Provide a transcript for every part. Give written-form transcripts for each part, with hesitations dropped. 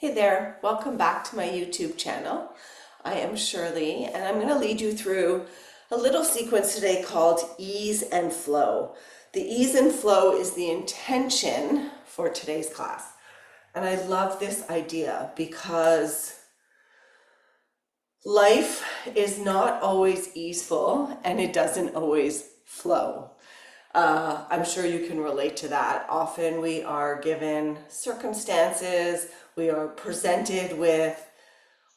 Hey there, welcome back to my YouTube channel. I am Shirley and I'm going to lead you through a little sequence today called Ease and Flow. The ease and flow is the intention for today's class. And I love this idea because life is not always easeful and it doesn't always flow. I'm sure you can relate to that. Often we are given circumstances, we are presented with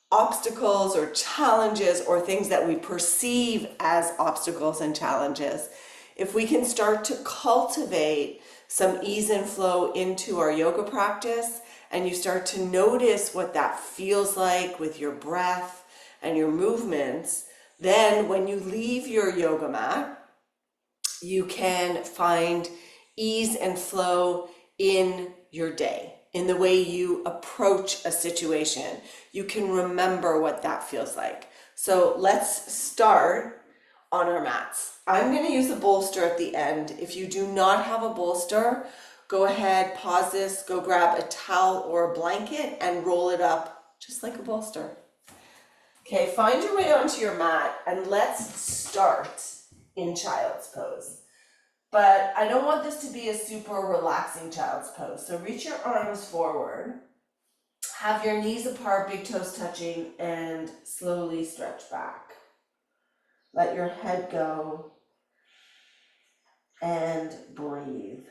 obstacles or challenges or things that we perceive as obstacles and challenges. If we can start to cultivate some ease and flow into our yoga practice, and you start to notice what that feels like with your breath and your movements, then when you leave your yoga mat, you can find ease and flow in your day, in the way you approach a situation. You can remember what that feels like. So let's start on our mats. I'm going to use a bolster at the end. If you do not have a bolster, go ahead, pause this, go grab a towel or a blanket and roll it up just like a bolster. Okay, find your way onto your mat and let's start in child's pose. But I don't want this to be a super relaxing child's pose. So reach your arms forward, have your knees apart, big toes touching, and slowly stretch back. Let your head go and breathe.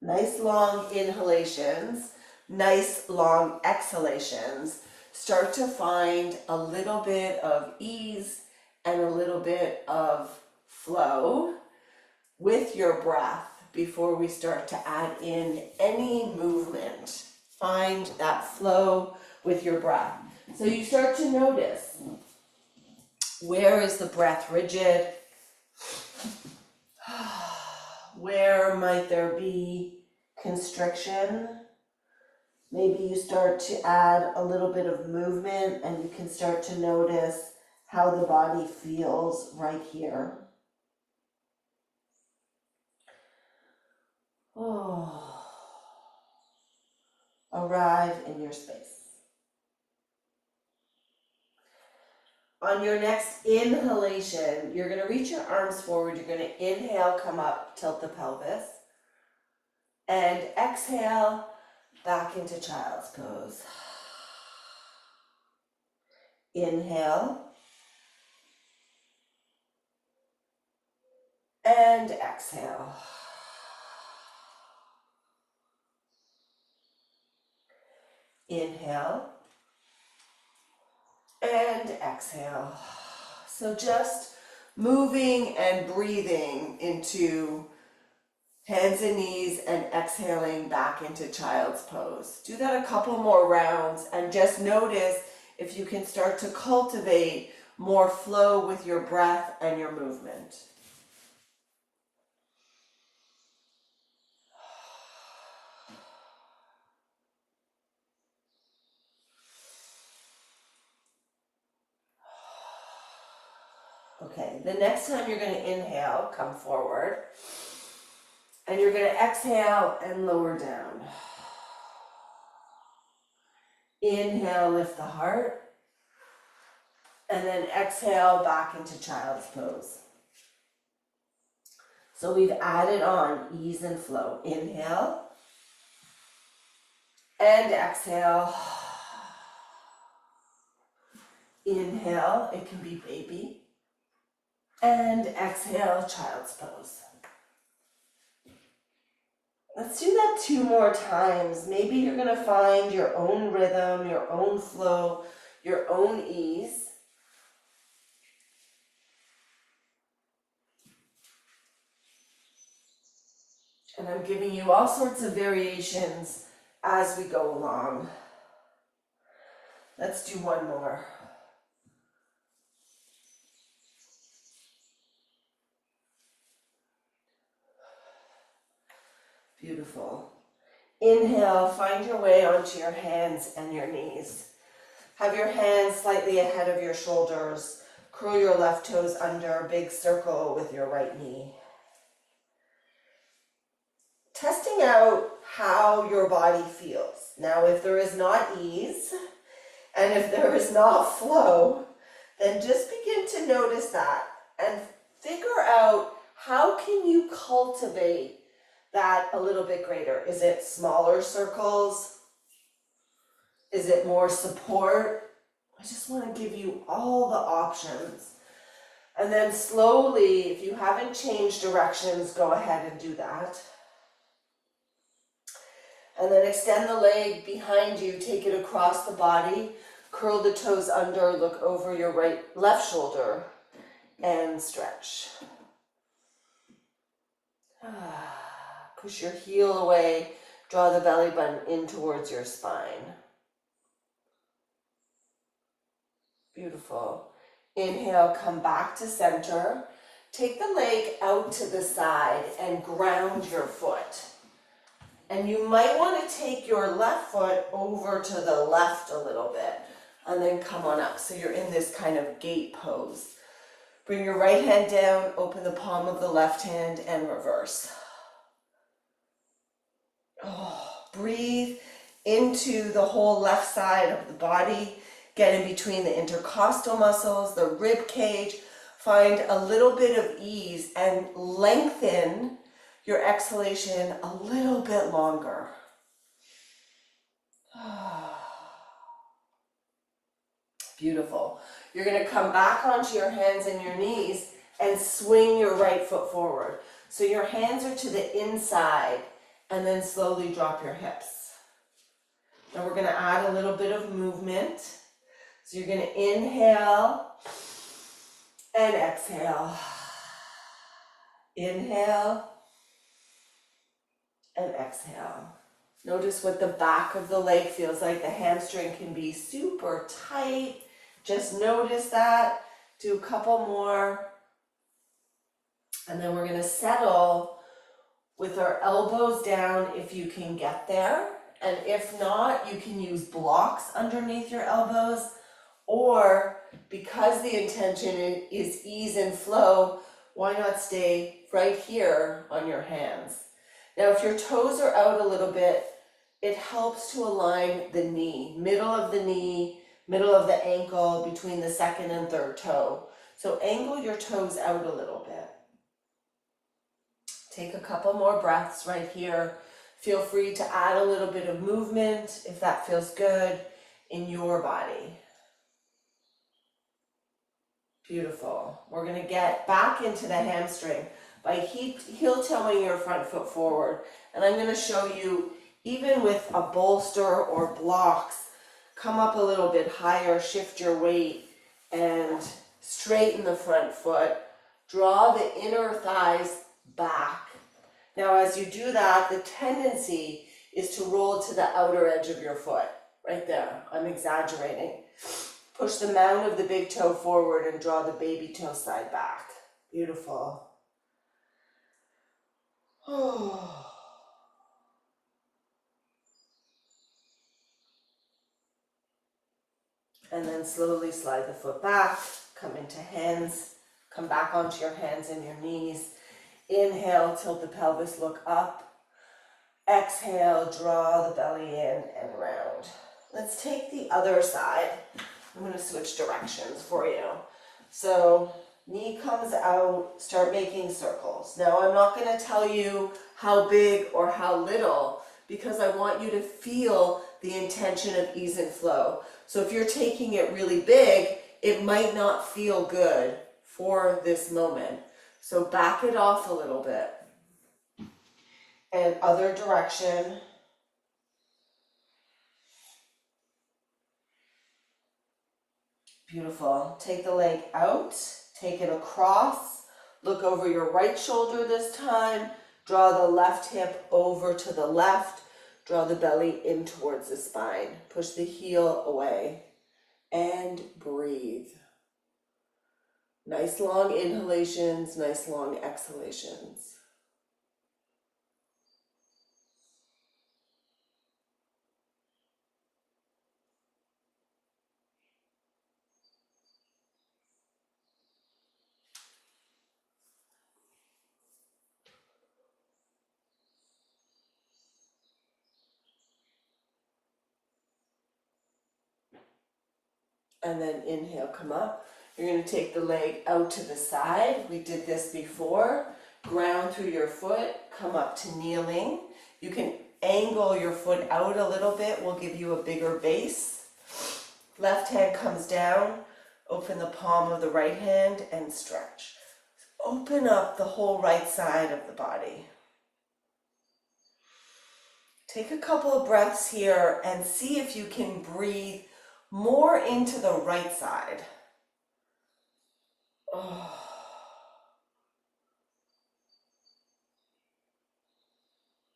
Nice long inhalations, nice long exhalations. Start to find a little bit of ease and a little bit of flow with your breath before we start to add in any movement. Find that flow with your breath. So you start to notice, where is the breath rigid? Where might there be constriction? Maybe you start to add a little bit of movement and you can start to notice how the body feels right here. Oh. Arrive in your space. On your next inhalation, you're going to reach your arms forward. You're going to inhale, come up, tilt the pelvis. And exhale, back into child's pose. Inhale. And exhale. Inhale. And exhale. So just moving and breathing into hands and knees and exhaling back into child's pose. Do that a couple more rounds and just notice if you can start to cultivate more flow with your breath and your movement. Okay, the next time you're going to inhale, come forward. And you're going to exhale and lower down. Inhale, lift the heart. And then exhale back into child's pose. So we've added on ease and flow. Inhale. And exhale. Inhale, it can be baby. And exhale, child's pose. Let's do that 2 more times. Maybe you're going to find your own rhythm, your own flow, your own ease. And I'm giving you all sorts of variations as we go along. Let's do 1 more. Beautiful. Inhale, find your way onto your hands and your knees. Have your hands slightly ahead of your shoulders. Curl your left toes under a big circle with your right knee. Testing out how your body feels. Now, if there is not ease and if there is not flow, then just begin to notice that and figure out how can you cultivate that a little bit greater. Is it smaller circles? Is it more support? I just want to give you all the options. And then slowly, if you haven't changed directions, go ahead and do that. And then extend the leg behind you, take it across the body, curl the toes under, look over your left shoulder, and stretch. Push your heel away, draw the belly button in towards your spine. Beautiful. Inhale, come back to center. Take the leg out to the side and ground your foot. And you might want to take your left foot over to the left a little bit and then come on up. So you're in this kind of gate pose. Bring your right hand down, open the palm of the left hand and reverse. Breathe into the whole left side of the body. Get in between the intercostal muscles, the rib cage. Find a little bit of ease and lengthen your exhalation a little bit longer. Beautiful. You're going to come back onto your hands and your knees and swing your right foot forward. So your hands are to the inside and then slowly drop your hips. Now we're going to add a little bit of movement. So you're going to inhale and exhale. Inhale and exhale. Notice what the back of the leg feels like. The hamstring can be super tight. Just notice that. Do a couple more. And then we're going to settle with our elbows down if you can get there. And if not, you can use blocks underneath your elbows. Or because the intention is ease and flow, why not stay right here on your hands? Now, if your toes are out a little bit, it helps to align the knee, middle of the ankle, between the second and third toe. So angle your toes out a little bit. Take a couple more breaths right here. Feel free to add a little bit of movement if that feels good in your body. Beautiful. We're going to get back into the hamstring by heel-toeing your front foot forward. And I'm going to show you, even with a bolster or blocks, come up a little bit higher, shift your weight, and straighten the front foot. Draw the inner thighs back. Now, as you do that, the tendency is to roll to the outer edge of your foot. Right there. I'm exaggerating. Push the mound of the big toe forward and draw the baby toe side back. Beautiful. And then slowly slide the foot back, come into hands, come back onto your hands and your knees. Inhale, tilt the pelvis, look up. Exhale, draw the belly in and round. Let's take the other side. I'm going to switch directions for you. So knee comes out, start making circles. Now I'm not going to tell you how big or how little, because I want you to feel the intention of ease and flow. So if you're taking it really big, it might not feel good for this moment. So back it off a little bit. And other direction. Beautiful. Take the leg out, take it across, look over your right shoulder this time, draw the left hip over to the left, draw the belly in towards the spine, push the heel away, and breathe. Nice long inhalations, nice long exhalations. And then inhale, come up. You're going to take the leg out to the side. We did this before. Ground through your foot, come up to kneeling. You can angle your foot out a little bit, will give you a bigger base. Left hand comes down, open the palm of the right hand and stretch. Open up the whole right side of the body. Take a couple of breaths here and see if you can breathe more into the right side. Oh.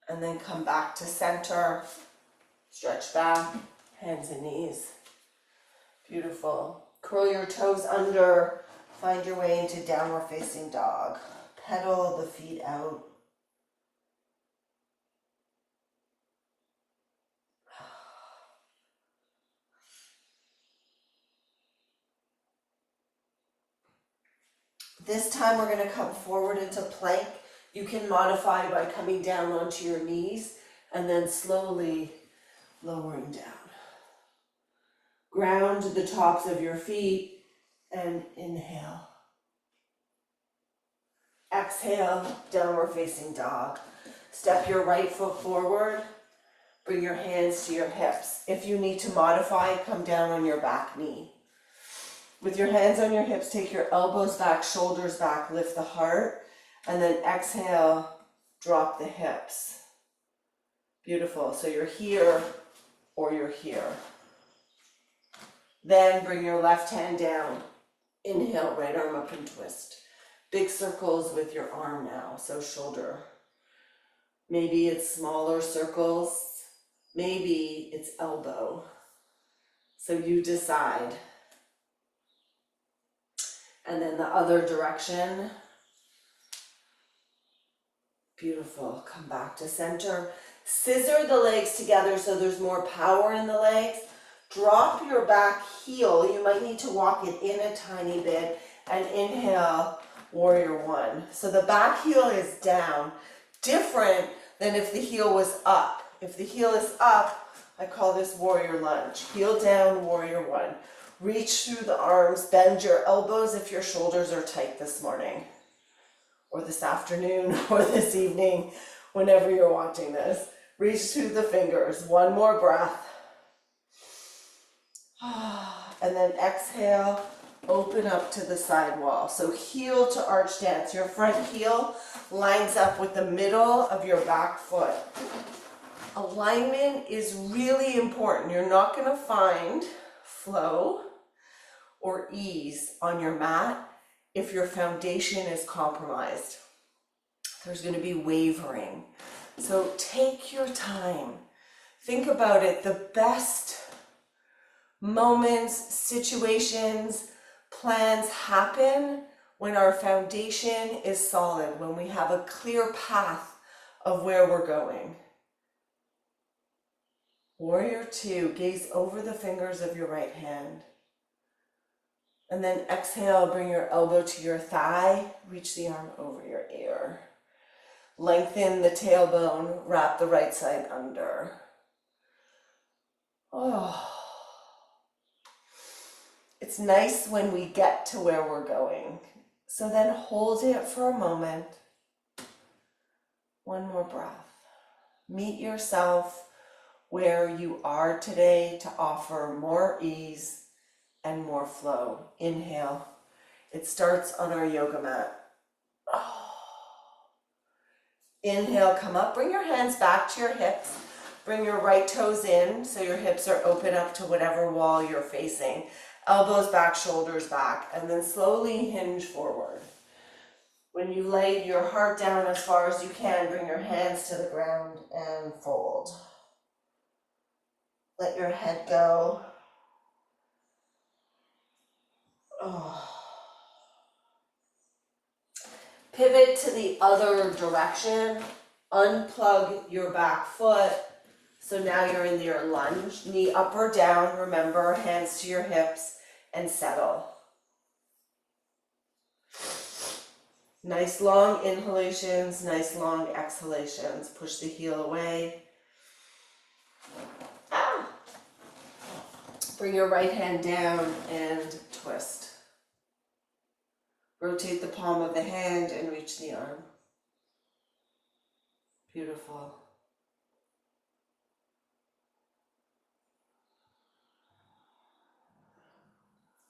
And then come back to center, stretch back, hands and knees. Beautiful. Curl your toes under, find your way into downward facing dog. Pedal the feet out. This time we're going to come forward into plank. You can modify by coming down onto your knees and then slowly lowering down. Ground the tops of your feet and inhale. Exhale, downward facing dog. Step your right foot forward. Bring your hands to your hips. If you need to modify, come down on your back knee. With your hands on your hips, take your elbows back, shoulders back, lift the heart, and then exhale, drop the hips. Beautiful. So you're here or you're here. Then bring your left hand down. Inhale, right arm up and twist. Big circles with your arm now, so shoulder. Maybe it's smaller circles. Maybe it's elbow. So you decide. And then the other direction. Beautiful. Come back to center. Scissor the legs together so there's more power in the legs. Drop your back heel. You might need to walk it in a tiny bit. And inhale, warrior one. So the back heel is down. Different than if the heel was up. If the heel is up, I call this warrior lunge. Heel down, warrior one. Reach through the arms, bend your elbows if your shoulders are tight this morning, or this afternoon, or this evening, whenever you're watching this. Reach through the fingers. One more breath. And then exhale, open up to the side wall. So heel to arch dance. Your front heel lines up with the middle of your back foot. Alignment is really important. You're not going to find flow or ease on your mat if your foundation is compromised. There's going to be wavering. So take your time. Think about it. The best moments, situations, plans happen when our foundation is solid, when we have a clear path of where we're going. Warrior two, gaze over the fingers of your right hand. And then exhale, bring your elbow to your thigh, reach the arm over your ear. Lengthen the tailbone, wrap the right side under. Oh. It's nice when we get to where we're going. So then hold it for a moment. One more breath. Meet yourself where you are today to offer more ease and more flow. Inhale. It starts on our yoga mat. Oh. Inhale, come up. Bring your hands back to your hips. Bring your right toes in so your hips are open up to whatever wall you're facing. Elbows back, shoulders back, and then slowly hinge forward. When you lay your heart down as far as you can, bring your hands to the ground and fold. Let your head go. Oh. Pivot to the other direction. Unplug your back foot. So now you're in your lunge. Knee up or down. Remember, hands to your hips and settle. Nice long inhalations, nice long exhalations. Push the heel away. Bring your right hand down and twist. Rotate the palm of the hand and reach the arm. Beautiful.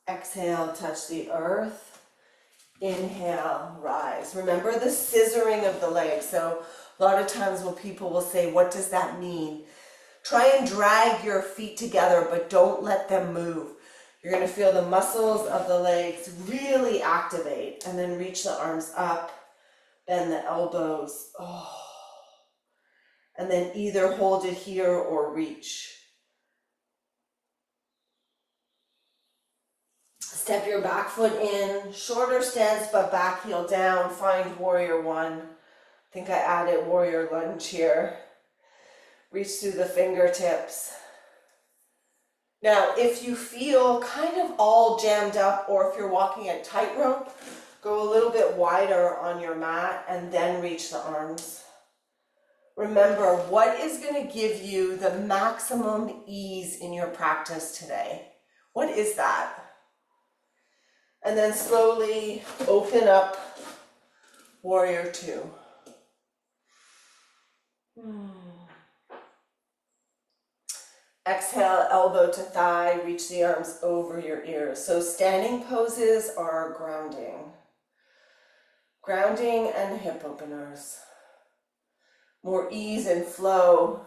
Exhale, touch the earth. Inhale, rise. Remember the scissoring of the legs. So a lot of times when people will say, what does that mean? Try and drag your feet together, but don't let them move. You're going to feel the muscles of the legs really activate, and then reach the arms up, bend the elbows. Oh. And then either hold it here or reach. Step your back foot in, shorter stance, but back heel down. Find warrior one. I think I added warrior lunge here. Reach through the fingertips. Now, if you feel kind of all jammed up, or if you're walking a tightrope, go a little bit wider on your mat and then reach the arms. Remember, what is going to give you the maximum ease in your practice today? What is that? And then slowly open up warrior two. Exhale, elbow to thigh, reach the arms over your ears. So standing poses are grounding. Grounding and hip openers. More ease and flow.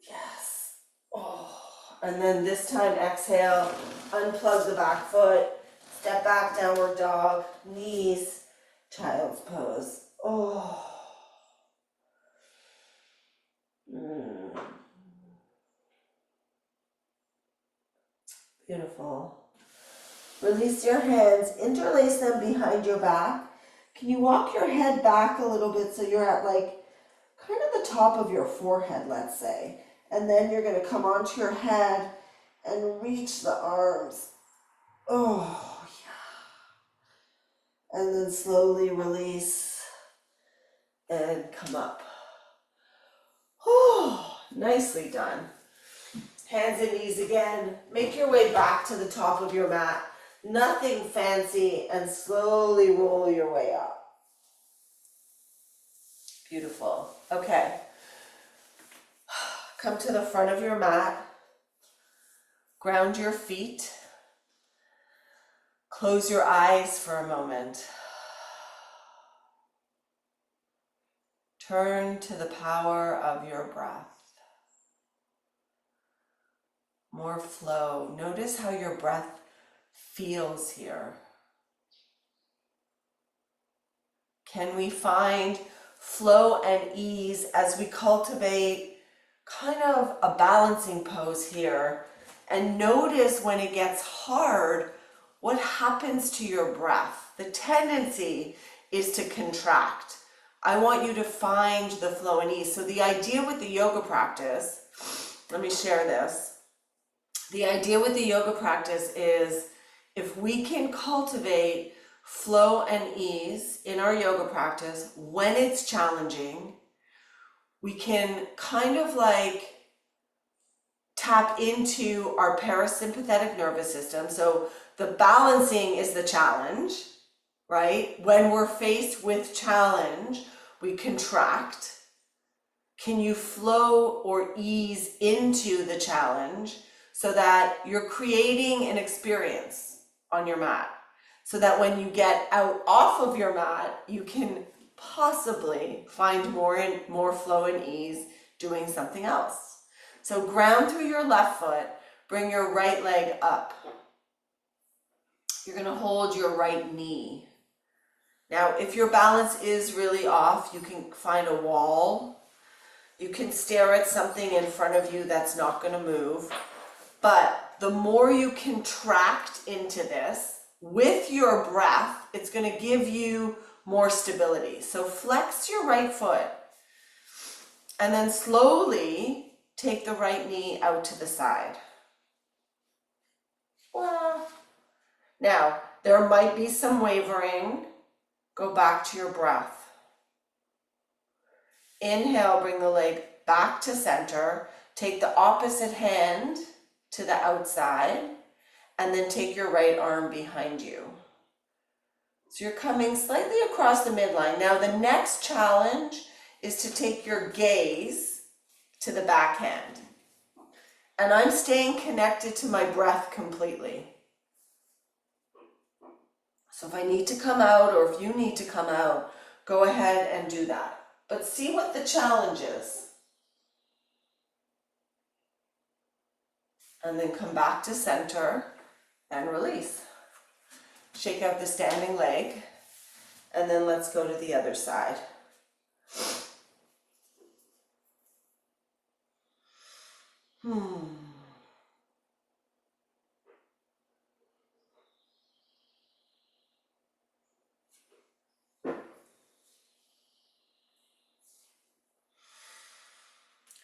Yes. Oh. And then this time exhale, unplug the back foot, step back, downward dog, knees, child's pose. Oh. Beautiful. Release your hands, interlace them behind your back. Can you walk your head back a little bit so you're at like kind of the top of your forehead, let's say. And then you're going to come onto your head and reach the arms. Oh, yeah. And then slowly release and come up. Oh, nicely done. Hands and knees again. Make your way back to the top of your mat. Nothing fancy, and slowly roll your way up. Beautiful. Okay. Come to the front of your mat. Ground your feet. Close your eyes for a moment. Turn to the power of your breath. More flow. Notice how your breath feels here. Can we find flow and ease as we cultivate kind of a balancing pose here? And notice when it gets hard, what happens to your breath? The tendency is to contract. I want you to find the flow and ease. So the idea with the yoga practice, let me share this. The idea with the yoga practice is if we can cultivate flow and ease in our yoga practice when it's challenging, we can kind of like tap into our parasympathetic nervous system. So the balancing is the challenge, right? When we're faced with challenge, we contract. Can you flow or ease into the challenge so that you're creating an experience on your mat? So that when you get out off of your mat, you can possibly find more flow and ease doing something else. So ground through your left foot, bring your right leg up. You're gonna hold your right knee. Now, if your balance is really off, you can find a wall. You can stare at something in front of you that's not gonna move. But the more you contract into this, with your breath, it's going to give you more stability. So flex your right foot and then slowly take the right knee out to the side. Now, there might be some wavering. Go back to your breath. Inhale, bring the leg back to center. Take the opposite hand to the outside, and then take your right arm behind you. So you're coming slightly across the midline. Now the next challenge is to take your gaze to the backhand. And I'm staying connected to my breath completely. So if I need to come out, or if you need to come out, go ahead and do that. But see what the challenge is. And then come back to center and release. Shake out the standing leg, and then let's go to the other side.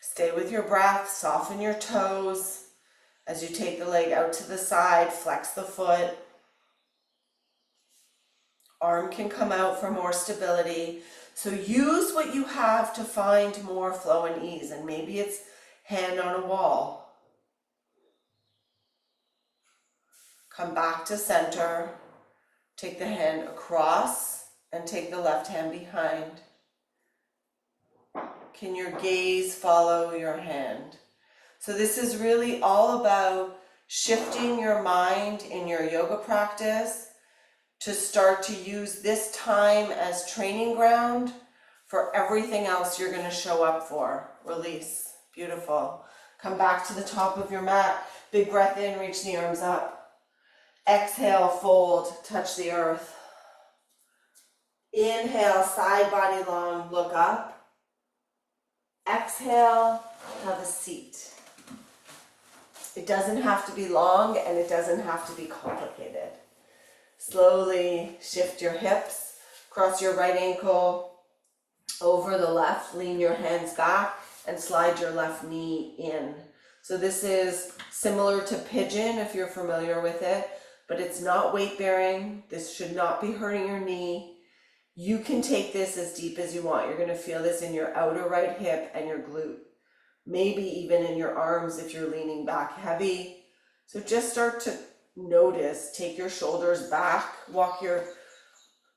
Stay with your breath, soften your toes. As you take the leg out to the side, flex the foot. Arm can come out for more stability. So use what you have to find more flow and ease. And maybe it's hand on a wall. Come back to center. Take the hand across and take the left hand behind. Can your gaze follow your hand? So this is really all about shifting your mind in your yoga practice to start to use this time as training ground for everything else you're going to show up for. Release. Beautiful. Come back to the top of your mat. Big breath in, reach the arms up. Exhale, fold, touch the earth. Inhale, side body long, look up. Exhale, have a seat. It doesn't have to be long and it doesn't have to be complicated. Slowly shift your hips, cross your right ankle over the left, lean your hands back and slide your left knee in. So this is similar to pigeon if you're familiar with it, but it's not weight bearing. This should not be hurting your knee. You can take this as deep as you want. You're going to feel this in your outer right hip and your glute. Maybe even in your arms if you're leaning back heavy. So just start to notice, take your shoulders back, walk your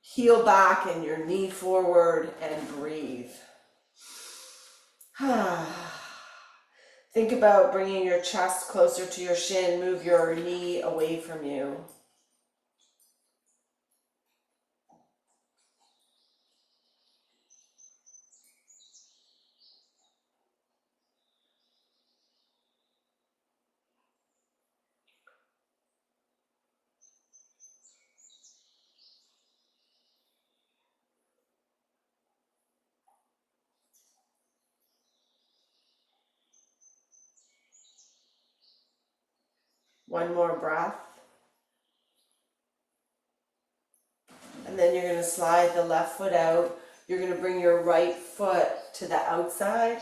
heel back and your knee forward and breathe. Think about bringing your chest closer to your shin, move your knee away from you. One more breath. And then you're going to slide the left foot out. You're going to bring your right foot to the outside.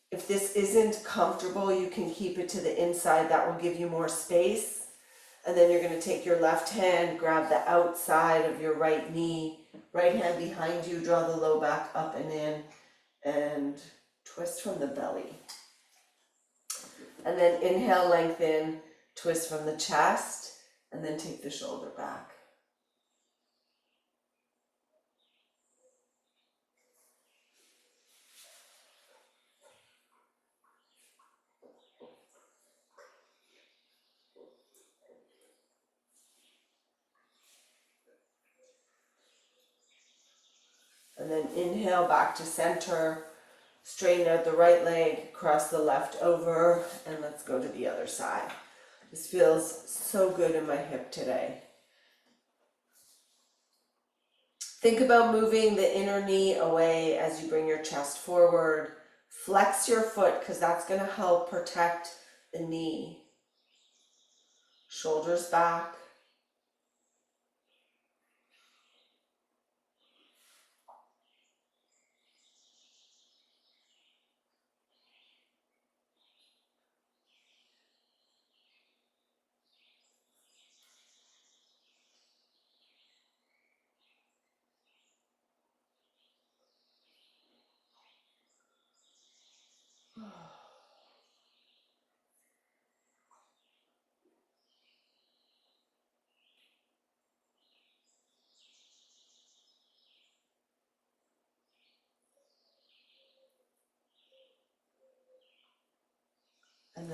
If this isn't comfortable, you can keep it to the inside. That will give you more space. And then you're going to take your left hand, grab the outside of your right knee, right hand behind you, draw the low back up and in, and twist from the belly. And then inhale, lengthen, twist from the chest, and then take the shoulder back. And then inhale back to center, straighten out the right leg, cross the left over, and let's go to the other side. This feels so good in my hip today. Think about moving the inner knee away as you bring your chest forward. Flex your foot because that's going to help protect the knee. Shoulders back.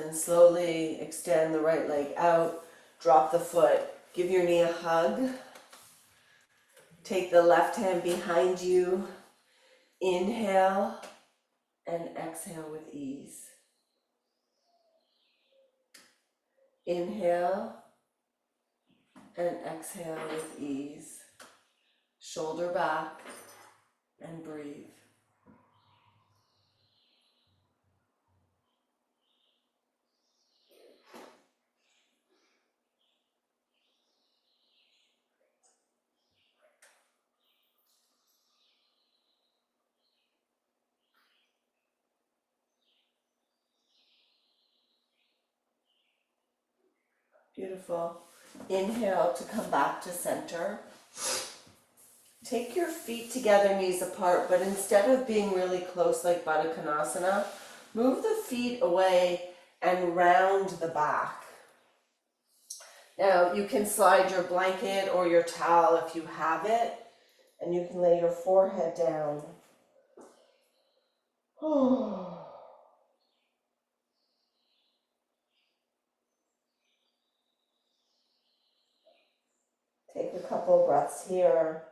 then slowly extend the right leg out, drop the foot, give your knee a hug. Take the left hand behind you, inhale and exhale with ease. Inhale and exhale with ease. Shoulder back and breathe. Beautiful. Inhale to come back to center. Take your feet together, knees apart, but instead of being really close like Baddha Konasana, move the feet away and round the back. Now you can slide your blanket or your towel if you have it, and you can lay your forehead down. Take a couple breaths here.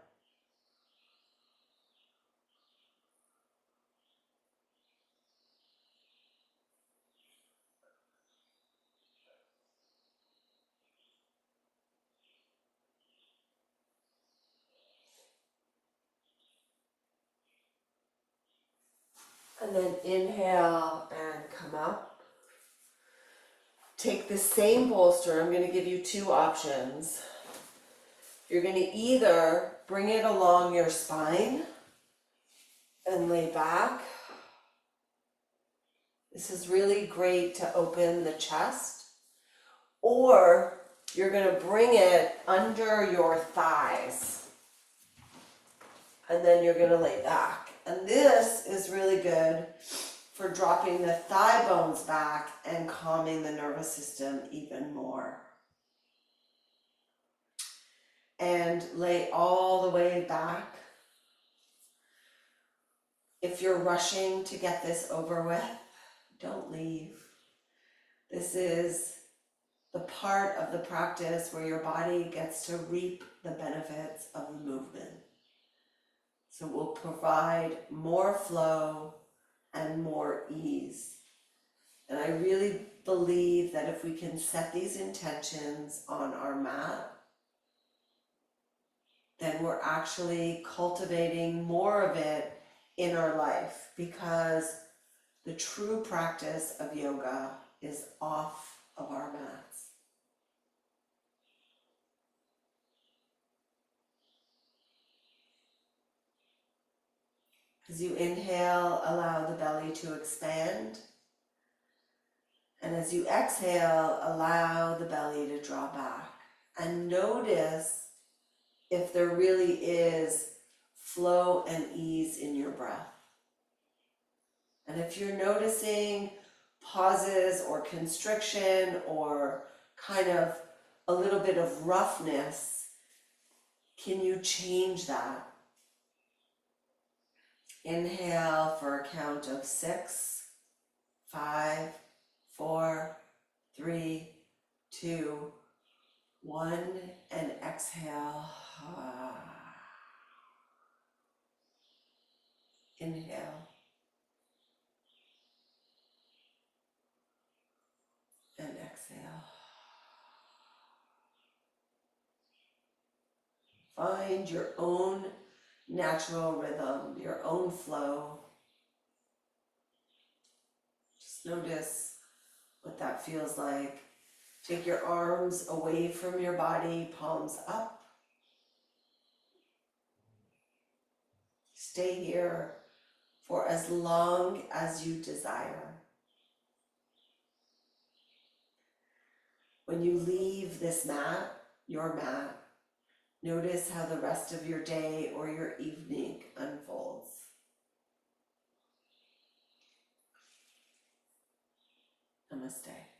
And then inhale and come up. Take the same bolster. I'm going to give you two options. You're going to either bring it along your spine and lay back. This is really great to open the chest. Or you're going to bring it under your thighs. And then you're going to lay back. And this is really good for dropping the thigh bones back and calming the nervous system even more. And lay all the way back. If you're rushing to get this over with, don't leave. This is the part of the practice where your body gets to reap the benefits of the movement. So we'll provide more flow and more ease. And I really believe that if we can set these intentions on our mat, then we're actually cultivating more of it in our life, because the true practice of yoga is off of our mats. As you inhale, allow the belly to expand. And as you exhale, allow the belly to draw back. And notice if there really is flow and ease in your breath. And if you're noticing pauses or constriction or kind of a little bit of roughness, can you change that? Inhale for a count of 6, 5, 4, 3, 2, 1, and exhale. Inhale. And exhale. Find your own natural rhythm, your own flow. Just notice what that feels like. Take your arms away from your body, palms up. Stay here for as long as you desire. When you leave this mat, your mat, notice how the rest of your day or your evening unfolds. Namaste.